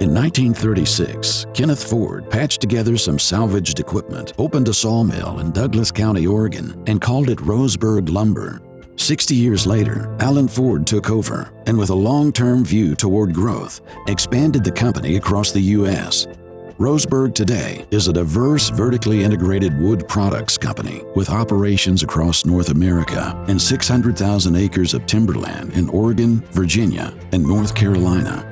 In 1936, Kenneth Ford patched together some salvaged equipment, opened a sawmill in Douglas County, Oregon, and called it Roseburg Lumber. 60 years later, Alan Ford took over and, with a long-term view toward growth, expanded the company across the U.S. Roseburg today is a diverse, vertically integrated wood products company with operations across North America and 600,000 acres of timberland in Oregon, Virginia, and North Carolina.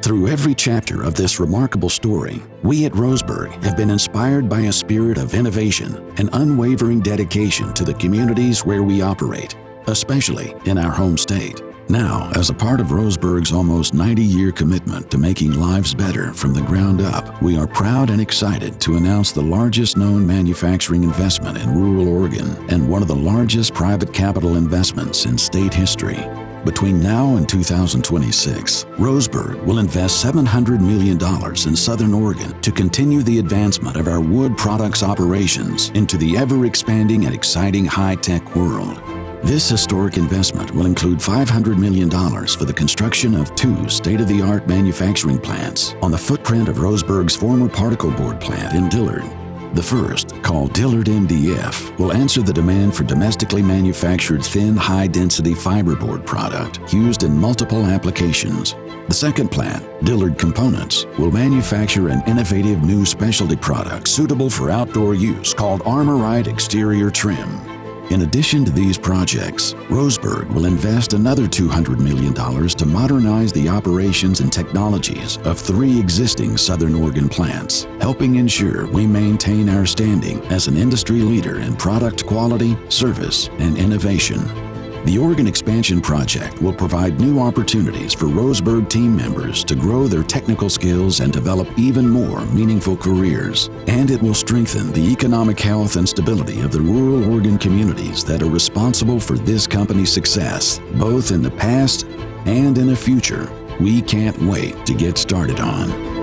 Through every chapter of this remarkable story, we at Roseburg have been inspired by a spirit of innovation and unwavering dedication to the communities where we operate, especially in our home state. Now, as a part of Roseburg's almost 90-year commitment to making lives better from the ground up, we are proud and excited to announce the largest known manufacturing investment in rural Oregon and one of the largest private capital investments in state history. Between now and 2026, Roseburg will invest $700 million in Southern Oregon to continue the advancement of our wood products operations into the ever-expanding and exciting high-tech world. This historic investment will include $500 million for the construction of 2 state-of-the-art manufacturing plants on the footprint of Roseburg's former particle board plant in Dillard. The first, called Dillard MDF, will answer the demand for domestically manufactured thin, high-density fiberboard product used in multiple applications. The second plant, Dillard Components, will manufacture an innovative new specialty product suitable for outdoor use called Armorite Exterior Trim. In addition to these projects, Roseburg will invest another $200 million to modernize the operations and technologies of 3 existing Southern Oregon plants, helping ensure we maintain our standing as an industry leader in product quality, service, and innovation. The Oregon Expansion Project will provide new opportunities for Roseburg team members to grow their technical skills and develop even more meaningful careers. And it will strengthen the economic health and stability of the rural Oregon communities that are responsible for this company's success, both in the past and in the future. We can't wait to get started on.